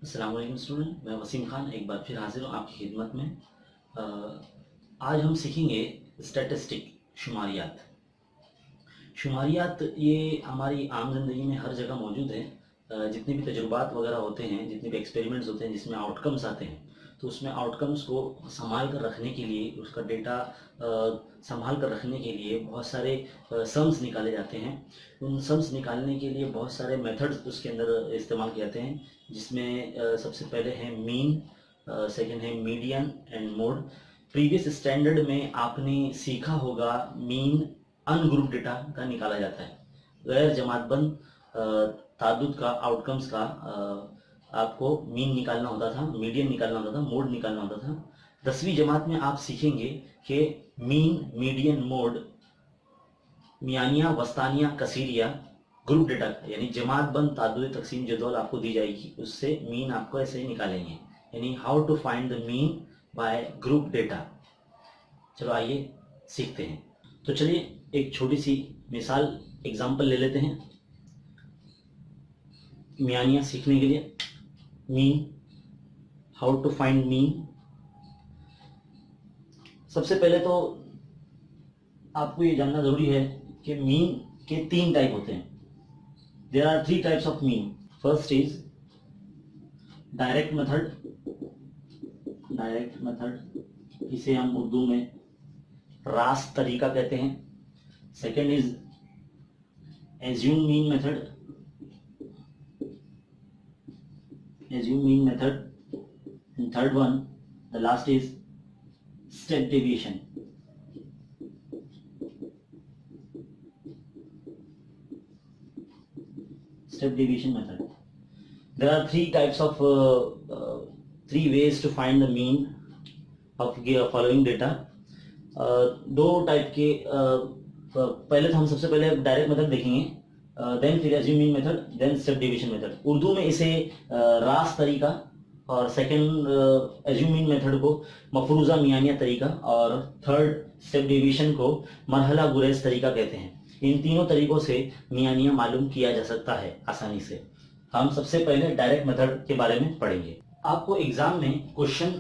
अस्सलाम वालेकुम स्टूडेंट, मैं वसीम खान एक बार फिर हाजिर हूँ आपकी खिदमत में। आज हम सीखेंगे स्टैटिस्टिक, शुमारियात। शुमारियात ये हमारी आम जिंदगी में हर जगह मौजूद है। जितने भी तजुर्बात वगैरह होते हैं, जितने भी एक्सपेरिमेंट्स होते हैं जिसमें आउटकम्स आते हैं, तो उसमें आउटकम्स को संभाल कर रखने के लिए, उसका डेटा संभाल कर रखने के लिए बहुत सारे सम्स निकाले जाते हैं। उन सम्स निकालने के लिए बहुत सारे मेथड्स उसके अंदर इस्तेमाल किए जाते हैं, जिसमें सबसे पहले है मीन, सेकंड है median and mode. Previous standard में आपने सीखा होगा मीन अनग्रुप डेटा का निकाला जाता है। गैर जमातबंद तादुद का आउटकम्स का आपको मीन निकालना होता था, मीडियन निकालना होता था, मोड निकालना होता था। 10वीं जमात में आप सीखेंगे कि मीन, मीडियन, मोड, मियानिया, वस्तानिया, कसीरिया ग्रुप डेटा यानी जमात बंद तादुद तकसीम जदौल आपको दी जाएगी, उससे मीन आपको ऐसे ही निकालेंगे, यानी how to find the mean by group data. चलो आइए सीखते हैं। तो चलिए एक छोटी सी मिसाल, एग्जांपल ले लेते हैं मियानिया सीखने के लिए। Mean, how to find mean. सबसे पहले तो आपको ये जानना जरूरी है कि मीन के 3 टाइप होते हैं। There are 3 types of mean. First is direct method, इसे हम उर्दू में रास्त तरीका कहते हैं। Second is assume mean method, and third one, the last is step deviation. Step deviation method. There are 3 types of 3 ways to find the mean of following data. 2 type के पहले तो हम सबसे पहले डायरेक्ट मेथड देखेंगे, then फिर assume mean method, then step division method. Urdu में इसे रास्त तरीका और सेकंड एज्यूम मीन मेथड को मफरूजा मियानिया तरीका और थर्ड स्टेप डिवीजन को मरहला गुरेज तरीका कहते हैं। इन तीनों तरीकों से मियानिया मालूम किया जा सकता है आसानी से। हम सबसे पहले डायरेक्ट मेथड के बारे में पढ़ेंगे। आपको एग्जाम में क्वेश्चन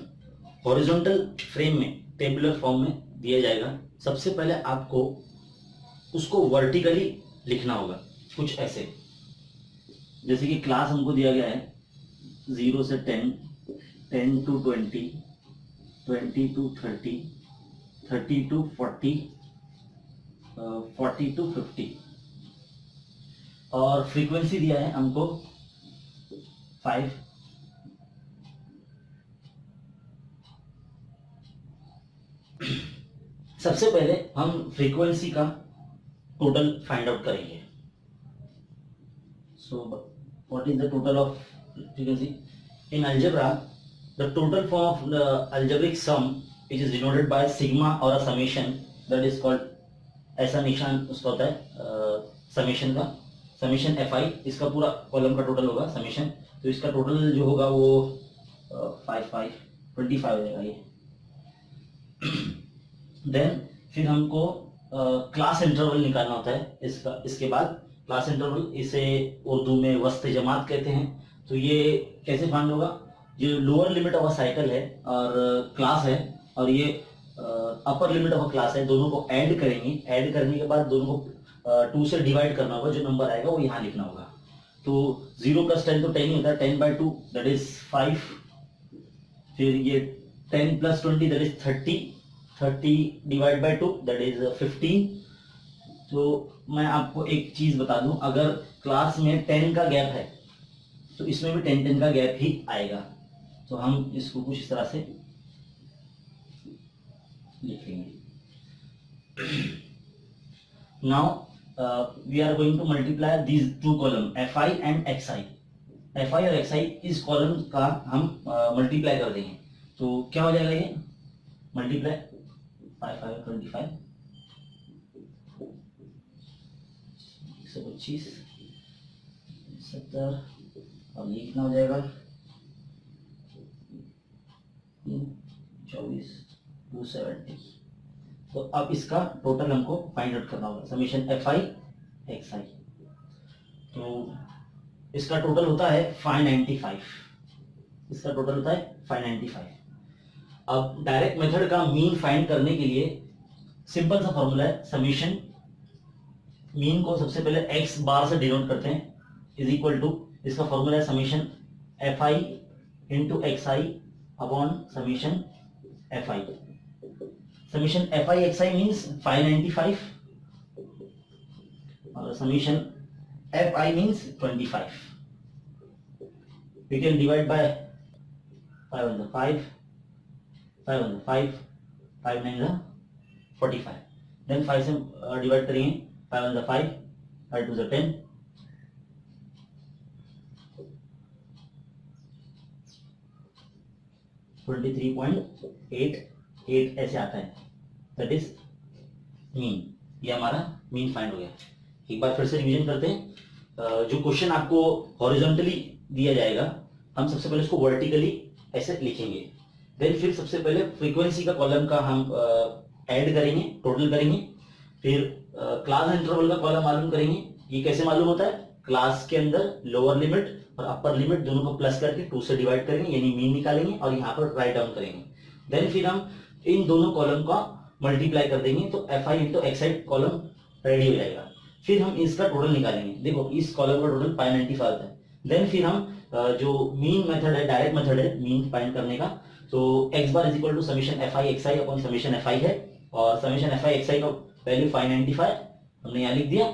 हॉरिजॉन्टल फ्रेम में, टेबुलर फॉर्म में दिया जाएगा। सबसे पहले आपको उसको वर्टिकली लिखना होगा, कुछ ऐसे। जैसे कि क्लास हमको दिया गया है 0 से 10, 10 to 20, 20 to 30, 30 to 40, 40 to 50, और फ्रीक्वेंसी दिया है हमको 5। सबसे पहले हम फ्रीक्वेंसी का टोटल फाइंड आउट करेंगे। So what is the total of frequency? In algebra, the total form of the algebraic sum, which is denoted by sigma or a summation, that is called, ऐसा निशान उसका होता है summation का, summation fi, इसका पूरा column का total होगा समेशन। तो इसका टोटल जो होगा वो 25 हो जाएगा ये। देन फिर हमको क्लास इंटरवल निकालना होता है इसका। इसके बाद क्लास इंटरवल, इसे उर्दू में वस्त जमात कहते हैं। तो ये कैसे फाइंड होगा? जो lower limit of a cycle है और क्लास है, और ये upper limit of a class है, दोनों को ऐड करेंगे। ऐड करने के बाद दोनों को 2 से डिवाइड करना होगा। जो नंबर आएगा वो यहाँ लिखना होगा। तो 0 + 10 तो 10 ही होता है, 10/2 दैट इज 5। फिर ये 10 + 20 that is 30, 30 divide by 2 that is 15। तो मैं आपको एक चीज बता दूं, अगर क्लास में 10 का गैप है तो इसमें भी 10 का गैप ही आएगा। तो हम इसको कुछ इस तरह से लिखेंगे। Now we are going to multiply these 2 column fi and xi। fi और xi इस कॉलम का हम मल्टीप्लाई कर देंगे। तो क्या हो जाएगा ये मल्टीप्लाई 5 5 25, 125, 70, और ये कितना हो जाएगा 24, 270। तो अब इसका टोटल हमको फाइंड आउट करना होगा, समेशन fi xi। तो इसका टोटल होता है 595। इसका टोटल होता है 595। अब डायरेक्ट मेथड का मीन फाइंड करने के लिए सिंपल सा फॉर्मूला है, समीशन मीन को सबसे पहले एक्स बार से डिनोट करते हैं, इज इक्वल टू, इसका फॉर्मूला है summation f I into x i upon summation f I. Summation f i x I means 595 और summation f I means 25। we can divide by 5 on the 5, 5 on the 5, 5 9 the 45, then 5 से divide करेंगे, 5 on the 5, 5 to the 10, 23.88 ऐसे आता है, that is mean. ये हमारा mean find हो गया। एक बार फिर से रिवीजन करते हैं। जो क्वेश्चन आपको हॉरिजॉन्टली दिया जाएगा, हम सबसे पहले इसको वर्टिकली ऐसे लिखेंगे, देन फिर सबसे पहले फ्रीक्वेंसी का कॉलम का हम ऐड करेंगे, टोटल करेंगे, फिर क्लास इंटरवल का कॉलम मालूम करेंगे। ये कैसे मालूम होता है, क्लास के अंदर लोअर लिमिट और अपर लिमिट दोनों को प्लस करके 2 से डिवाइड करेंगे, यानी मीन निकालेंगे और यहाँ पर राइट डाउन करेंगे। देन फिर हम इन दोनों कॉलम का मल्टीप्लाई कर देंगे तो F I into x I column ready हो जाएगा। फिर हम इसका टोटल निकालेंगे, देखो इस कॉलम का टोटल 595 आता है। देन फिर हम जो मीन मेथड है, डायरेक्ट मेथड है मीन फाइंड करने का, तो x bar is equal to summation f i x i upon summation f i है, और summation f i x i का वैल्यू 595 हमने यहाँ लिख दिया,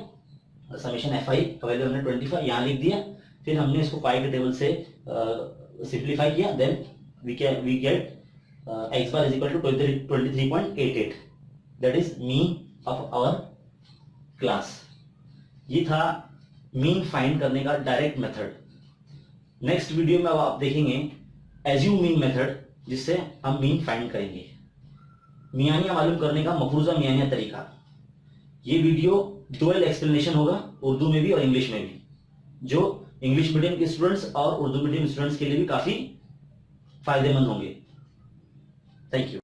समीशन एफ आई का वैल्यू हमने 25 यहाँ लिख दिया। फिर हमने इसको पाई के टेबल से सिंप्लीफाई किया, then we get x bar is equal to 23.88, that is mean of our class. ये था मीन फाइंड करने का डायरेक्ट मेथड। नेक्स्ट वीडियो में अब आप देखेंगे एज्यूम मीन मेथड, जिससे हम मीन फाइंड करेंगे, मियानिया मालूम करने का मफरूजा मियानिया तरीका। ये वीडियो डुअल एक्सप्लेनेशन होगा, उर्दू में भी और इंग्लिश में भी, जो इंग्लिश मीडियम के स्टूडेंट्स और उर्दू मीडियम स्टूडेंट्स के लिए भी काफी फायदेमंद होंगे। Thank you.